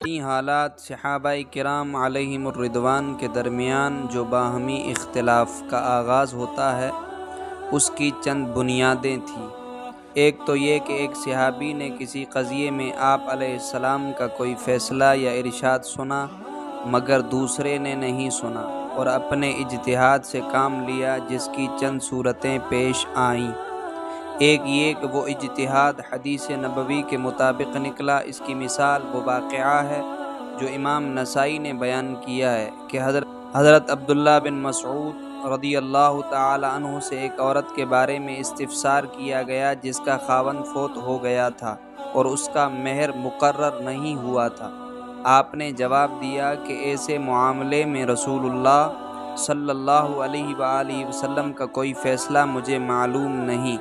حالات صحابہ کرام علیہم الرضوان کے درمیان جو باہمی اختلاف کا آغاز ہوتا ہے اس کی چند بنیادیں تھیں۔ ایک تو یہ کہ ایک صحابی نے کسی قضیے میں آپ علیہ السلام کا کوئی فیصلہ یا ارشاد سنا مگر دوسرے نے نہیں سنا اور اپنے اجتہاد سے کام لیا، جس کی چند صورتیں پیش آئیں۔ ایک یہ کہ وہ اجتہاد حدیث نبوی کے مطابق نکلا۔ اس کی مثال وہ واقعہ ہے جو امام نسائی نے بیان کیا ہے کہ حضرت عبداللہ بن مسعود رضی اللہ تعالی عنہ سے ایک عورت کے بارے میں استفسار کیا گیا جس کا خاوند فوت ہو گیا تھا اور اس کا مہر مقرر نہیں ہوا تھا۔ آپ نے جواب دیا کہ ایسے معاملے میں رسول اللہ صلی اللہ علیہ وآلہ وسلم کا کوئی فیصلہ مجھے معلوم نہیں۔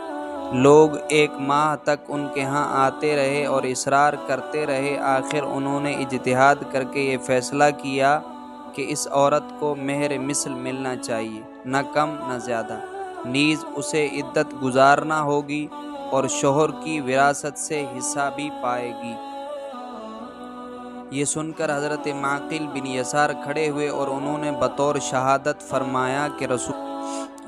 لوگ 1 ماہ تک ان کے ہاں آتے رہے اور اصرار کرتے رہے، آخر انہوں نے اجتہاد کر کے یہ فیصلہ کیا کہ اس عورت کو مہر مثل ملنا چاہیے، نہ کم نہ زیادہ، نیز اسے عدت گزارنا ہوگی اور شوہر کی وراثت سے حصہ بھی پائے گی۔ یہ سن کر حضرت معقل بن یسار کھڑے ہوئے اور انہوں نے بطور شہادت فرمایا کہ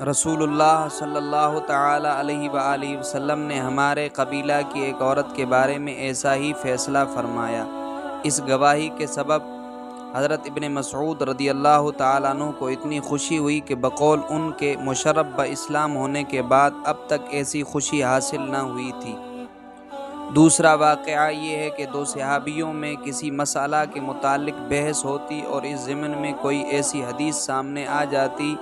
رسول اللہ صلی اللہ تعالی علیہ وآلہ وسلم نے ہمارے قبیلہ کی ایک عورت کے بارے میں ایسا ہی فیصلہ فرمایا۔ اس گواہی کے سبب حضرت ابن مسعود رضی اللہ تعالیٰ عنہ کو اتنی خوشی ہوئی کہ بقول ان کے مشرف اسلام ہونے کے بعد اب تک ایسی خوشی حاصل نہ ہوئی تھی۔ دوسرا واقعہ یہ ہے کہ 2 صحابیوں میں کسی مسئلہ کے متعلق بحث ہوتی اور اس ضمن میں کوئی ایسی حدیث سامنے آ جاتی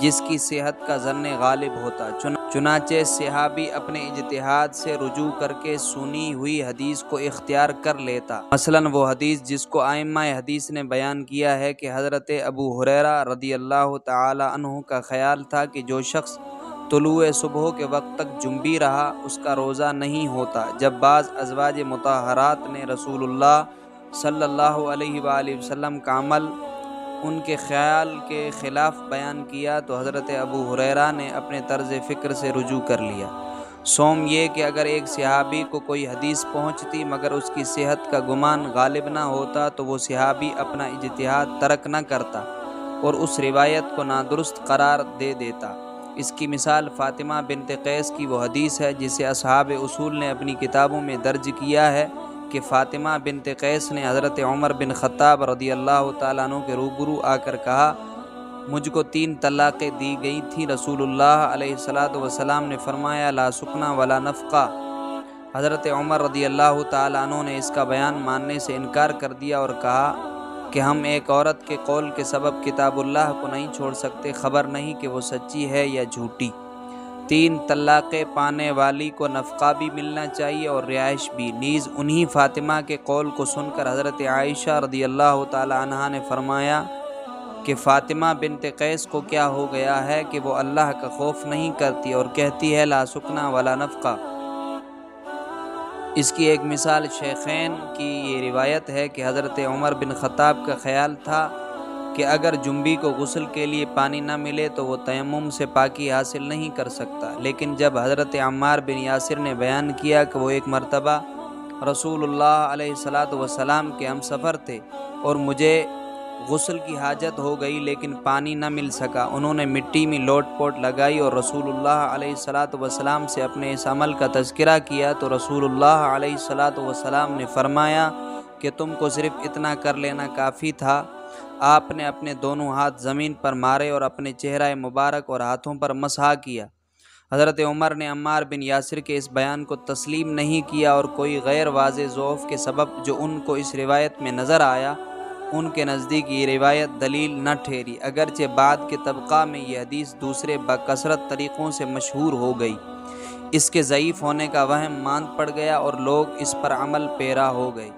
جس کی صحت کا ظن غالب ہوتا، چنانچہ صحابی اپنے اجتہاد سے رجوع کر کے سنی ہوئی حدیث کو اختیار کر لیتا۔ مثلاً وہ حدیث جس کو ائمہ حدیث نے بیان کیا ہے کہ حضرت ابو ہریرہ رضی اللہ تعالی عنہ کا خیال تھا کہ جو شخص طلوع صبح کے وقت تک جنبی رہا اس کا روزہ نہیں ہوتا۔ جب بعض ازواج مطہرات نے رسول اللہ صلی اللہ علیہ وآلہ وسلم کا عمل ان کے خیال کے خلاف بیان کیا تو حضرت ابو ہریرہ نے اپنے طرز فکر سے رجوع کر لیا۔ سوم یہ کہ اگر ایک صحابی کو کوئی حدیث پہنچتی مگر اس کی صحت کا گمان غالب نہ ہوتا تو وہ صحابی اپنا اجتہاد ترک نہ کرتا اور اس روایت کو نادرست قرار دے دیتا۔ اس کی مثال فاطمہ بنت قیس کی وہ حدیث ہے جسے اصحاب اصول نے اپنی کتابوں میں درج کیا ہے کہ فاطمہ بنت قیس نے حضرت عمر بن خطاب رضی اللہ تعالیٰ عنہ کے روبرو آ کر کہا، مجھ کو 3 طلاقیں دی گئی تھیں۔ رسول اللہ علیہ السلام نے فرمایا لا سکنا ولا نفقہ۔ حضرت عمر رضی اللہ تعالیٰ عنہ نے اس کا بیان ماننے سے انکار کر دیا اور کہا کہ ہم ایک عورت کے قول کے سبب کتاب اللہ کو نہیں چھوڑ سکتے، خبر نہیں کہ وہ سچی ہے یا جھوٹی۔ 3 طلاقیں پانے والی کو نفقہ بھی ملنا چاہیے اور رہائش بھی۔ نیز انہی فاطمہ کے قول کو سن کر حضرت عائشہ رضی اللہ تعالی عنہا نے فرمایا کہ فاطمہ بنت قیس کو کیا ہو گیا ہے کہ وہ اللہ کا خوف نہیں کرتی اور کہتی ہے لا سکنا ولا نفقہ۔ اس کی ایک مثال شیخین کی یہ روایت ہے کہ حضرت عمر بن خطاب کا خیال تھا کہ اگر جنبی کو غسل کے لیے پانی نہ ملے تو وہ تیمم سے پاکی حاصل نہیں کر سکتا، لیکن جب حضرت عمار بن یاسر نے بیان کیا کہ وہ ایک مرتبہ رسول اللہ علیہ السلام کے ہم سفر تھے اور مجھے غسل کی حاجت ہو گئی لیکن پانی نہ مل سکا، انہوں نے مٹی میں لوٹ پوٹ لگائی اور رسول اللہ علیہ السلام سے اپنے اس عمل کا تذکرہ کیا تو رسول اللہ علیہ السلام نے فرمایا کہ تم کو صرف اتنا کر لینا کافی تھا۔ آپ نے اپنے دونوں ہاتھ زمین پر مارے اور اپنے چہرہ مبارک اور ہاتھوں پر مسح کیا۔ حضرت عمر نے عمار بن یاسر کے اس بیان کو تسلیم نہیں کیا اور کوئی غیر واضح ضعف کے سبب جو ان کو اس روایت میں نظر آیا ان کے نزدیک یہ روایت دلیل نہ ٹھہری، اگرچہ بعد کے طبقہ میں یہ حدیث دوسرے بکثرت طریقوں سے مشہور ہو گئی۔ اس کے ضعیف ہونے کا وہم ماند پڑ گیا اور لوگ اس پر عمل پیرا ہو گئے۔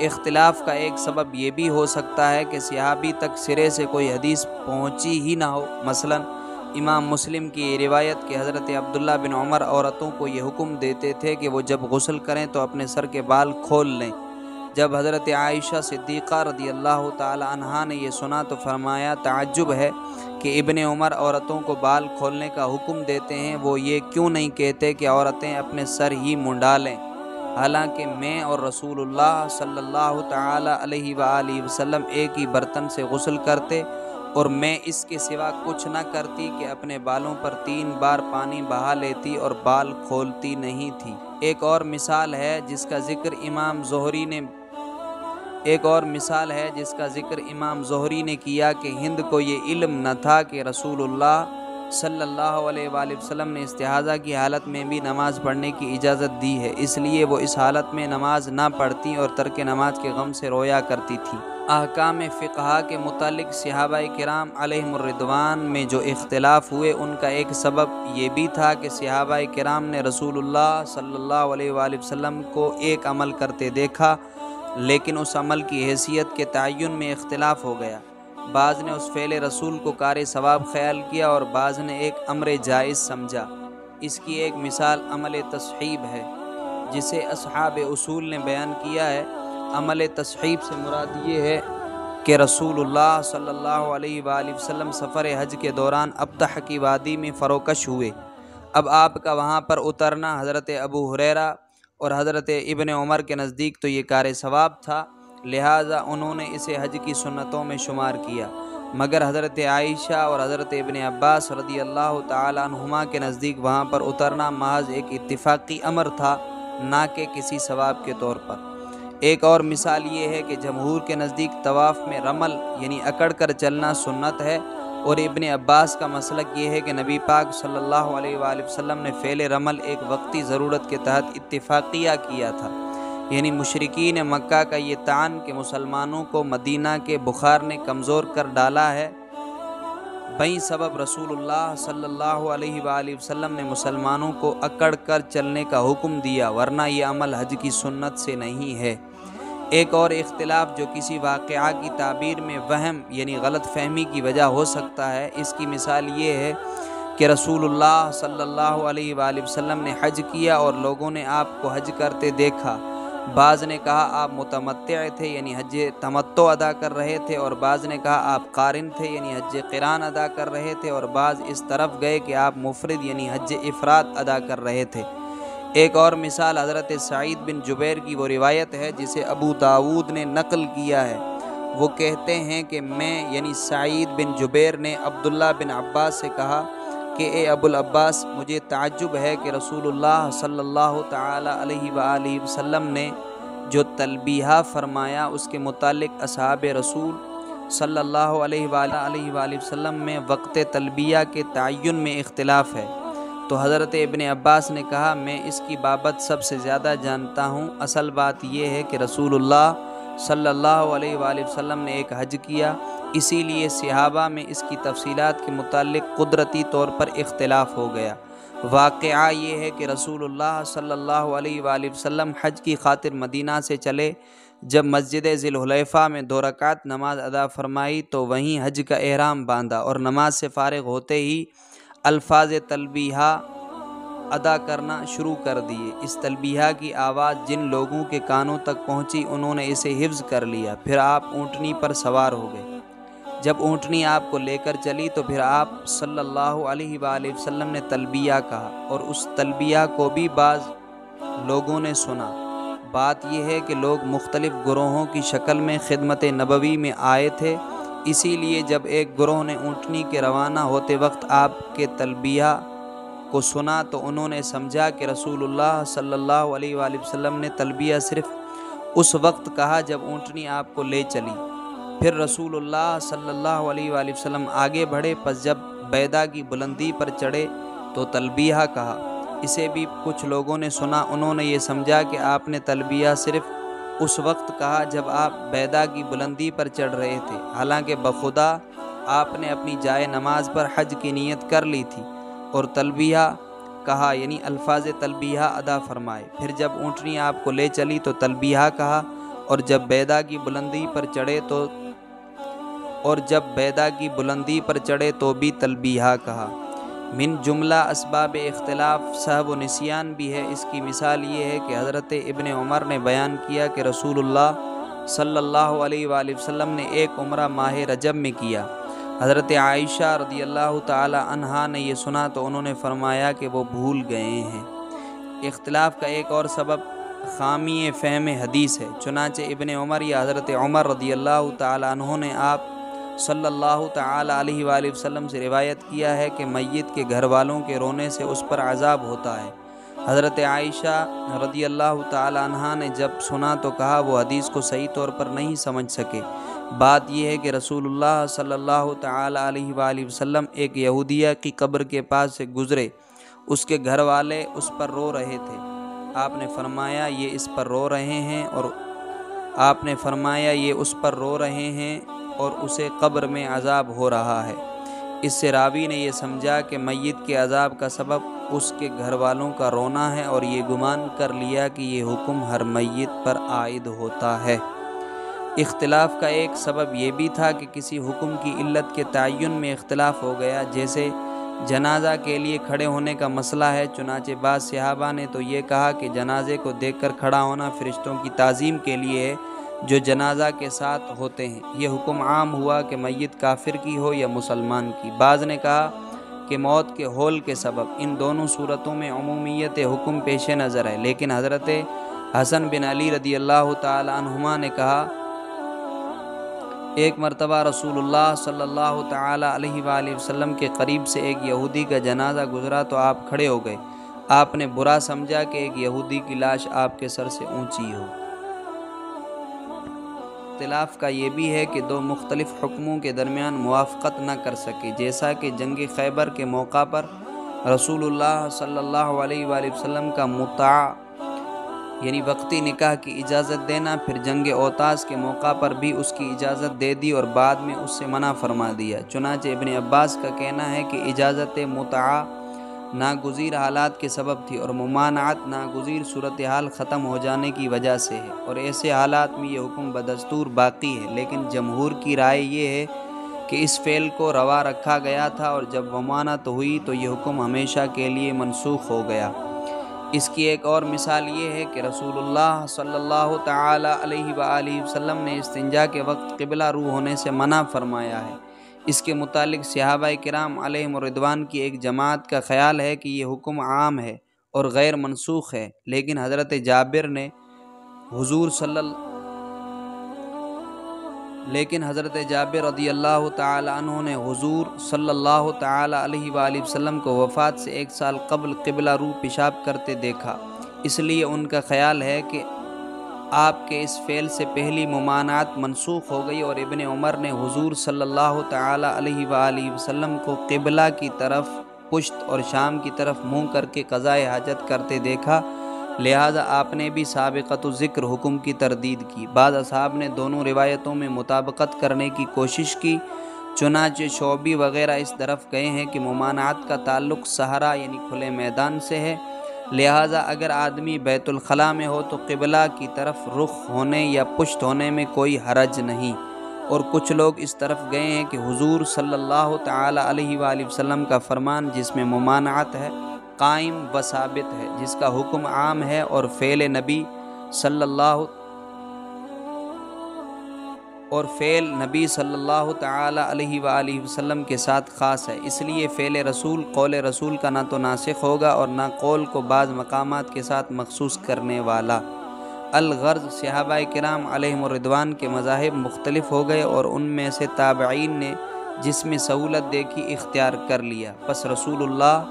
اختلاف کا ایک سبب یہ بھی ہو سکتا ہے کہ صحابی تک سرے سے کوئی حدیث پہنچی ہی نہ ہو۔ مثلاً امام مسلم کی یہ روایت کہ حضرت عبداللہ بن عمر عورتوں کو یہ حکم دیتے تھے کہ وہ جب غسل کریں تو اپنے سر کے بال کھول لیں۔ جب حضرت عائشہ صدیقہ رضی اللہ تعالی عنہا نے یہ سنا تو فرمایا تعجب ہے کہ ابن عمر عورتوں کو بال کھولنے کا حکم دیتے ہیں، وہ یہ کیوں نہیں کہتے کہ عورتیں اپنے سر ہی منڈا لیں؟ حالانکہ میں اور رسول اللہ صلی اللہ تعالی علیہ وآلہ وسلم ایک ہی برتن سے غسل کرتے اور میں اس کے سوا کچھ نہ کرتی کہ اپنے بالوں پر 3 بار پانی بہا لیتی اور بال کھولتی نہیں تھی۔ ایک اور مثال ہے جس کا ذکر امام زہری نے کیا کہ ہند کو یہ علم نہ تھا کہ رسول اللہ صلی اللہ علیہ وآلہ وسلم نے استحاضہ کی حالت میں بھی نماز پڑھنے کی اجازت دی ہے، اس لیے وہ اس حالت میں نماز نہ پڑھتی اور ترک نماز کے غم سے رویا کرتی تھی۔ احکام فقہا کے متعلق صحابہ کرام علیہم الرضوان میں جو اختلاف ہوئے ان کا ایک سبب یہ بھی تھا کہ صحابہ کرام نے رسول اللہ صلی اللہ علیہ وآلہ وسلم کو ایک عمل کرتے دیکھا، لیکن اس عمل کی حیثیت کے تعین میں اختلاف ہو گیا۔ بعض نے اس فعل رسول کو کار ثواب خیال کیا اور بعض نے ایک امر جائز سمجھا۔ اس کی ایک مثال عمل تصحیب ہے جسے اصحاب اصول نے بیان کیا ہے۔ عمل تصحیب سے مراد یہ ہے کہ رسول اللہ صلی اللہ علیہ وآلہ وسلم سفر حج کے دوران ابطح کی وادی میں فروکش ہوئے۔ اب آپ کا وہاں پر اترنا حضرت ابو ہریرہ اور حضرت ابن عمر کے نزدیک تو یہ کار ثواب تھا، لہٰذا انہوں نے اسے حج کی سنتوں میں شمار کیا، مگر حضرت عائشہ اور حضرت ابن عباس رضی اللہ تعالی عنہما کے نزدیک وہاں پر اترنا محض ایک اتفاقی امر تھا، نہ کہ کسی ثواب کے طور پر۔ ایک اور مثال یہ ہے کہ جمہور کے نزدیک طواف میں رمل یعنی اکڑ کر چلنا سنت ہے، اور ابن عباس کا مسلک یہ ہے کہ نبی پاک صلی اللہ علیہ وآلہ وسلم نے فعل رمل ایک وقتی ضرورت کے تحت اتفاقیہ کیا تھا، یعنی مشرکین مکہ کا یہ طعن کہ مسلمانوں کو مدینہ کے بخار نے کمزور کر ڈالا ہے، بئی سبب رسول اللہ صلی اللہ علیہ وآلہ وسلم نے مسلمانوں کو اکڑ کر چلنے کا حکم دیا، ورنہ یہ عمل حج کی سنت سے نہیں ہے۔ ایک اور اختلاف جو کسی واقعہ کی تعبیر میں وہم یعنی غلط فہمی کی وجہ ہو سکتا ہے، اس کی مثال یہ ہے کہ رسول اللہ صلی اللہ علیہ وآلہ وسلم نے حج کیا اور لوگوں نے آپ کو حج کرتے دیکھا۔ بعض نے کہا آپ متمتع تھے یعنی حج تمتع ادا کر رہے تھے، اور بعض نے کہا آپ قارن تھے یعنی حج قران ادا کر رہے تھے، اور بعض اس طرف گئے کہ آپ مفرد یعنی حج افراد ادا کر رہے تھے۔ ایک اور مثال حضرت سعید بن جبیر کی وہ روایت ہے جسے ابو داود نے نقل کیا ہے۔ وہ کہتے ہیں کہ میں یعنی سعید بن جبیر نے عبداللہ بن عباس سے کہا کہ اے ابو العباس، مجھے تعجب ہے کہ رسول اللہ صلی اللہ تعالی علیہ وآلہ وسلم نے جو تلبیہ فرمایا اس کے متعلق اصحاب رسول صلی اللہ علیہ وآلہ وسلم میں وقت تلبیہ کے تعین میں اختلاف ہے۔ تو حضرت ابن عباس نے کہا میں اس کی بابت سب سے زیادہ جانتا ہوں، اصل بات یہ ہے کہ رسول اللہ صلی اللہ علیہ وآلہ وسلم نے ایک حج کیا، اسی لیے صحابہ میں اس کی تفصیلات کے متعلق قدرتی طور پر اختلاف ہو گیا۔ واقعہ یہ ہے کہ رسول اللہ صلی اللہ علیہ وآلہ وسلم حج کی خاطر مدینہ سے چلے، جب مسجد ذی الحلیفہ میں 2 رکعت نماز ادا فرمائی تو وہیں حج کا احرام باندھا اور نماز سے فارغ ہوتے ہی الفاظ تلبیہ ادا کرنا شروع کر دیے۔ اس تلبیہ کی آواز جن لوگوں کے کانوں تک پہنچی انہوں نے اسے حفظ کر لیا۔ پھر آپ اونٹنی پر سوار ہو گئے۔ جب اونٹنی آپ کو لے کر چلی تو پھر آپ صلی اللہ علیہ وآلہ وسلم نے تلبیہ کہا، اور اس تلبیہ کو بھی بعض لوگوں نے سنا۔ بات یہ ہے کہ لوگ مختلف گروہوں کی شکل میں خدمت نبوی میں آئے تھے، اسی لیے جب ایک گروہ نے اونٹنی کے روانہ ہوتے وقت آپ کے تلبیہ کو سنا تو انہوں نے سمجھا کہ رسول اللہ صلی اللہ علیہ وآلہ وسلم نے تلبیہ صرف اس وقت کہا جب اونٹنی آپ کو لے چلی۔ پھر رسول اللہ صلی اللہ علیہ وآلہ وسلم آگے بڑھے، پس جب بیدا کی بلندی پر چڑھے تو تلبیہ کہا۔ اسے بھی کچھ لوگوں نے سنا، انہوں نے یہ سمجھا کہ آپ نے تلبیہ صرف اس وقت کہا جب آپ بیدا کی بلندی پر چڑھ رہے تھے، حالانکہ بخدا آپ نے اپنی جائے نماز پر حج کی نیت کر لی تھی اور تلبیہ کہا یعنی الفاظ تلبیہ ادا فرمائے۔ پھر جب اونٹنی آپ کو لے چلی تو تلبیہ کہا، اور جب بیدا کی بلندی پر چڑھے تو بھی تلبیہ کہا۔ من جملہ اسباب اختلاف سہو و نسیان بھی ہے۔ اس کی مثال یہ ہے کہ حضرت ابن عمر نے بیان کیا کہ رسول اللہ صلی اللہ علیہ وآلہ وسلم نے ایک عمرہ ماہ رجب میں کیا۔ حضرت عائشہ رضی اللہ تعالی عنہا نے یہ سنا تو انہوں نے فرمایا کہ وہ بھول گئے ہیں۔ اختلاف کا ایک اور سبب خامی فہم حدیث ہے۔ چنانچہ ابن عمر یا حضرت عمر رضی اللہ تعالیٰ عنہ نے آپ صلی اللہ تعالیٰ علیہ وآلہ وسلم سے روایت کیا ہے کہ میت کے گھر والوں کے رونے سے اس پر عذاب ہوتا ہے۔ حضرت عائشہ رضی اللہ تعالیٰ عنہ نے جب سنا تو کہا وہ حدیث کو صحیح طور پر نہیں سمجھ سکے۔ بات یہ ہے کہ رسول اللہ صلی اللہ تعالیٰ علیہ وآلہ وسلم ایک یہودیہ کی قبر کے پاس سے گزرے، اس کے گھر والے اس پر رو رہے تھے۔ آپ نے فرمایا یہ اس پر رو رہے ہیں اور اسے قبر میں عذاب ہو رہا ہے۔ اس سے راوی نے یہ سمجھا کہ میت کے عذاب کا سبب اس کے گھر والوں کا رونا ہے، اور یہ گمان کر لیا کہ یہ حکم ہر میت پر عائد ہوتا ہے۔ اختلاف کا ایک سبب یہ بھی تھا کہ کسی حکم کی علت کے تعین میں اختلاف ہو گیا، جیسے جنازہ کے لیے کھڑے ہونے کا مسئلہ ہے۔ چنانچہ بعض صحابہ نے تو یہ کہا کہ جنازے کو دیکھ کر کھڑا ہونا فرشتوں کی تعظیم کے لیے ہے جو جنازہ کے ساتھ ہوتے ہیں۔ یہ حکم عام ہوا کہ میت کافر کی ہو یا مسلمان کی۔ بعض نے کہا کہ موت کے ہول کے سبب۔ ان دونوں صورتوں میں عمومیت حکم پیش نظر ہے، لیکن حضرت حسن بن علی رضی اللہ تعالی عنہما نے کہا ایک مرتبہ رسول اللہ صلی اللہ تعالی علیہ وآلہ وسلم کے قریب سے ایک یہودی کا جنازہ گزرا تو آپ کھڑے ہو گئے۔ آپ نے برا سمجھا کہ ایک یہودی کی لاش آپ کے سر سے اونچی ہو۔ اختلاف کا یہ بھی ہے کہ دو مختلف حکموں کے درمیان موافقت نہ کر سکے، جیسا کہ جنگ خیبر کے موقع پر رسول اللہ صلی اللہ علیہ وآلہ وسلم کا متاع یعنی وقتی نکاح کی اجازت دینا، پھر جنگ اوطاس کے موقع پر بھی اس کی اجازت دے دی اور بعد میں اس سے منع فرما دیا۔ چنانچہ ابن عباس کا کہنا ہے کہ اجازت متاع ناگزیر حالات کے سبب تھی اور ممانعت ناگزیر صورتحال ختم ہو جانے کی وجہ سے ہے، اور ایسے حالات میں یہ حکم بدستور باقی ہے۔ لیکن جمہور کی رائے یہ ہے کہ اس فعل کو روا رکھا گیا تھا، اور جب ممانعت ہوئی تو یہ حکم ہمیشہ کے لیے منسوخ ہو گیا۔ اس کی ایک اور مثال یہ ہے کہ رسول اللہ صلی اللہ تعالی علیہ وآلہ وسلم نے استنجا کے وقت قبلہ رو ہونے سے منع فرمایا ہے۔ اس کے متعلق صحابہ کرام علیہم الرضوان کی ایک جماعت کا خیال ہے کہ یہ حکم عام ہے اور غیر منسوخ ہے، لیکن حضرت جابر رضی اللہ تعالی عنہ نے حضور صلی اللہ تعالی علیہ وآلہ وسلم کو وفات سے 1 سال قبل قبلہ رو پیشاب کرتے دیکھا، اس لیے ان کا خیال ہے کہ آپ کے اس فعل سے پہلی ممانعت منسوخ ہو گئی، اور ابن عمر نے حضور صلی اللہ تعالی علیہ وآلہ وسلم کو قبلہ کی طرف پشت اور شام کی طرف منہ کر کے قضاء حاجت کرتے دیکھا، لہذا آپ نے بھی سابقۃ الذکر حکم کی تردید کی۔ بعض اصحاب نے دونوں روایتوں میں مطابقت کرنے کی کوشش کی، چنانچہ شعبی وغیرہ اس طرف گئے ہیں کہ ممانعت کا تعلق صحرا یعنی کھلے میدان سے ہے، لہٰذا اگر آدمی بیت الخلاء میں ہو تو قبلہ کی طرف رخ ہونے یا پشت ہونے میں کوئی حرج نہیں، اور کچھ لوگ اس طرف گئے ہیں کہ حضور صلی اللہ تعالی علیہ وآلہ وسلم کا فرمان جس میں ممانعت ہے قائم و ثابت ہے، جس کا حکم عام ہے اور فعل نبی صلی اللہ تعالی علیہ وآلہ وسلم کے ساتھ خاص ہے۔ اس لیے فعل رسول قول رسول کا نہ تو ناسخ ہوگا اور نہ قول کو بعض مقامات کے ساتھ مخصوص کرنے والا۔ الغرض صحابہ کرام علیہم الرضوان کے مذاہب مختلف ہو گئے، اور ان میں سے تابعین نے جس میں سہولت دیکھی اختیار کر لیا، پس رسول اللہ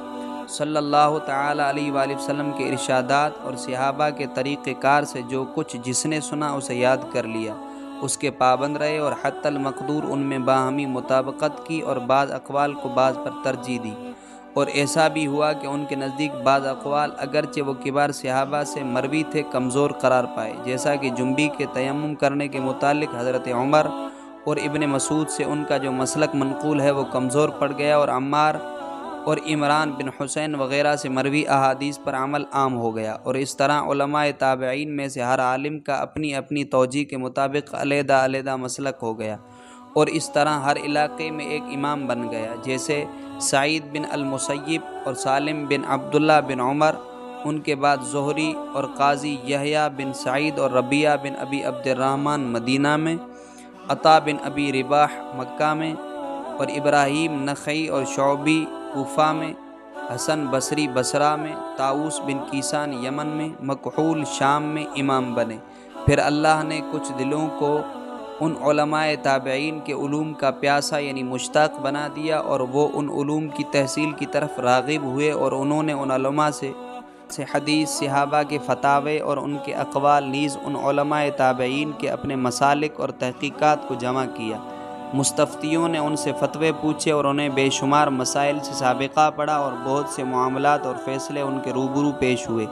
صلی اللہ تعالی علیہ وآلہ وسلم کے ارشادات اور صحابہ کے طریقہ کار سے جو کچھ جس نے سنا اسے یاد کر لیا، اس کے پابند رہے، اور حتی المقدور ان میں باہمی مطابقت کی اور بعض اقوال کو بعض پر ترجیح دی، اور ایسا بھی ہوا کہ ان کے نزدیک بعض اقوال اگرچہ وہ کبار صحابہ سے مروی تھے کمزور قرار پائے، جیسا کہ جنبی کے تیمم کرنے کے متعلق حضرت عمر اور ابن مسعود سے ان کا جو مسلک منقول ہے وہ کمزور پڑ گیا، اور عمار اور عمران بن حسین وغیرہ سے مروی احادیث پر عمل عام ہو گیا، اور اس طرح علماء تابعین میں سے ہر عالم کا اپنی اپنی توجیہ کے مطابق علیحدہ علیحدہ مسلک ہو گیا، اور اس طرح ہر علاقے میں ایک امام بن گیا، جیسے سعید بن المسیب اور سالم بن عبداللہ بن عمر، ان کے بعد زہری اور قاضی یحییٰ بن سعید اور ربیعہ بن ابی عبد الرحمن مدینہ میں، عطا بن ابی رباح مکہ میں، اور ابراہیم نخعی اور شعبی کوفہ میں، حسن بصری بصرہ میں، طاؤس بن کیسان یمن میں، مکحول شام میں امام بنے۔ پھر اللہ نے کچھ دلوں کو ان علماء تابعین کے علوم کا پیاسا یعنی مشتاق بنا دیا، اور وہ ان علوم کی تحصیل کی طرف راغب ہوئے، اور انہوں نے ان علماء سے حدیث، صحابہ کے فتاوے اور ان کے اقوال، نیز ان علماء تابعین کے اپنے مسالک اور تحقیقات کو جمع کیا۔ مستفتیوں نے ان سے فتوے پوچھے اور انہیں بے شمار مسائل سے سابقہ پڑھا، اور بہت سے معاملات اور فیصلے ان کے روبرو پیش ہوئے۔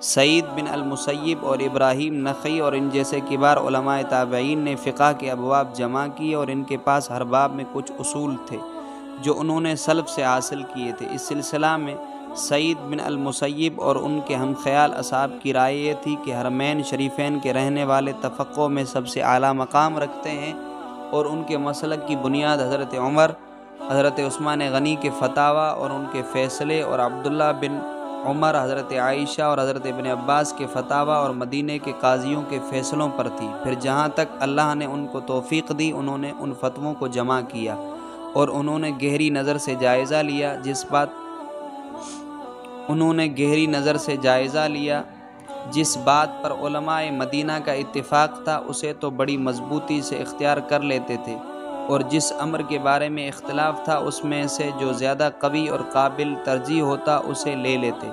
سعید بن المسیب اور ابراہیم نخعی اور ان جیسے کبار علماء تابعین نے فقہ کے ابواب جمع کیے، اور ان کے پاس ہر باب میں کچھ اصول تھے جو انہوں نے سلف سے حاصل کیے تھے۔ اس سلسلہ میں سعید بن المسیب اور ان کے ہم خیال اصحاب کی رائے یہ تھی کہ حرمین شریفین کے رہنے والے تفقہ میں سب سے اعلیٰ مقام رکھتے ہیں، اور ان کے مسلک کی بنیاد حضرت عمر، حضرت عثمان غنی کے فتاویٰ اور ان کے فیصلے، اور عبداللہ بن عمر، حضرت عائشہ اور حضرت ابن عباس کے فتاویٰ اور مدینہ کے قاضیوں کے فیصلوں پر تھی۔ پھر جہاں تک اللہ نے ان کو توفیق دی، انہوں نے ان فتووں کو جمع کیا، اور انہوں نے گہری نظر سے جائزہ لیا جس بات پر علماء مدینہ کا اتفاق تھا، اسے تو بڑی مضبوطی سے اختیار کر لیتے تھے، اور جس امر کے بارے میں اختلاف تھا اس میں سے جو زیادہ قوی اور قابل ترجیح ہوتا اسے لے لیتے،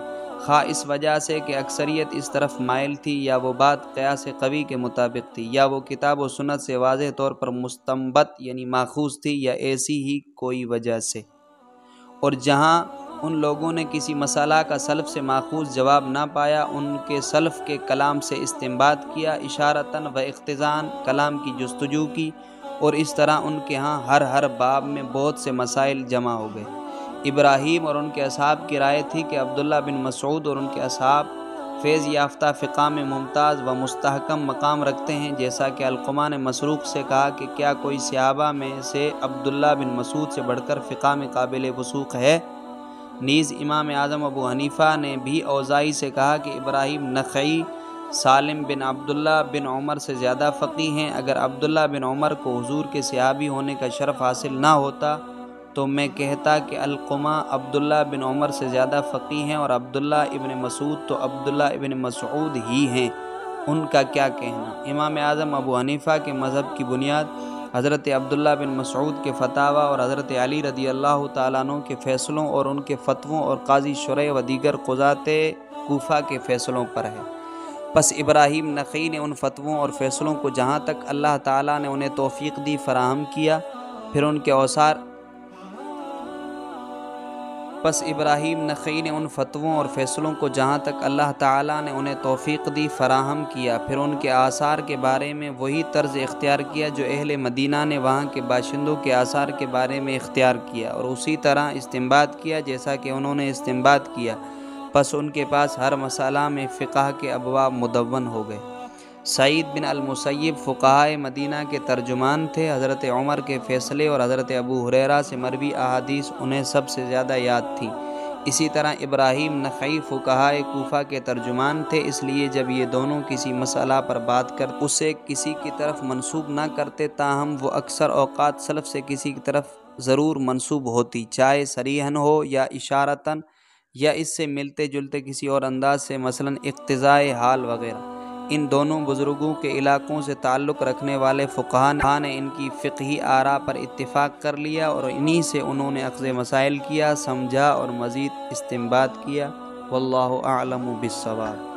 خواہ اس وجہ سے کہ اکثریت اس طرف مائل تھی، یا وہ بات قیاس قوی کے مطابق تھی، یا وہ کتاب و سنت سے واضح طور پر مستنبط یعنی ماخوذ تھی، یا ایسی ہی کوئی وجہ سے۔ اور جہاں ان لوگوں نے کسی مسئلہ کا سلف سے ماخوذ جواب نہ پایا، ان کے سلف کے کلام سے استنباط کیا، اشارتاً و اقتضاً کلام کی جستجو کی، اور اس طرح ان کے ہاں ہر باب میں بہت سے مسائل جمع ہو گئے۔ ابراہیم اور ان کے اصحاب کی رائے تھی کہ عبداللہ بن مسعود اور ان کے اصحاب فیض یافتہ فقہ میں ممتاز و مستحکم مقام رکھتے ہیں، جیسا کہ علقمہ نے مسروق سے کہا کہ کیا کوئی صحابہ میں سے عبداللہ بن مسعود سے بڑھ کر فقہ میں قابل وثوق ہے؟ نیز امام اعظم ابو حنیفہ نے بھی اوزاعی سے کہا کہ ابراہیم نخعی سالم بن عبداللہ بن عمر سے زیادہ فقیہ ہیں۔ اگر عبداللہ بن عمر کو حضور کے صحابی ہونے کا شرف حاصل نہ ہوتا تو میں کہتا کہ علقمہ عبداللہ بن عمر سے زیادہ فقیہ ہیں، اور عبداللہ ابن مسعود تو عبداللہ ابن مسعود ہی ہیں، ان کا کیا کہنا؟ امام اعظم ابو حنیفہ کے مذہب کی بنیاد حضرت عبداللہ بن مسعود کے فتاویٰ اور حضرت علی رضی اللہ تعالیٰ عنہ کے فیصلوں اور ان کے فتووں اور قاضی شریح و دیگر قضاۃ کوفہ کے فیصلوں پر ہے۔ پس ابراہیم نخعی نے ان فتووں اور فیصلوں کو جہاں تک اللہ تعالیٰ نے انہیں توفیق دی فراہم کیا، پھر ان کے آثار کے بارے میں وہی طرز اختیار کیا جو اہل مدینہ نے وہاں کے باشندوں کے آثار کے بارے میں اختیار کیا، اور اسی طرح استنباط کیا جیسا کہ انہوں نے استنباط کیا۔ پس ان کے پاس ہر مسئلہ میں فقہ کے ابواب مدون ہو گئے۔ سعید بن المسیب فقہائے مدینہ کے ترجمان تھے۔ حضرت عمر کے فیصلے اور حضرت ابو ہریرہ سے مروی احادیث انہیں سب سے زیادہ یاد تھیں۔ اسی طرح ابراہیم نخعی فقہائے کوفہ کے ترجمان تھے، اس لیے جب یہ دونوں کسی مسئلہ پر بات کرتے اسے کسی کی طرف منسوب نہ کرتے، تاہم وہ اکثر اوقات سلف سے کسی کی طرف ضرور منسوب ہوتی، چاہے صریحاً ہو یا اشارتاً، یا اس سے ملتے جلتے کسی اور انداز سے، مثلاً اقتضائے حال وغیرہ۔ ان دونوں بزرگوں کے علاقوں سے تعلق رکھنے والے فقہاء نے ان کی فقہی آراء پر اتفاق کر لیا، اور انہی سے انہوں نے اخذ مسائل کیا، سمجھا اور مزید استنباط کیا۔ واللہ اعلم بالصواب۔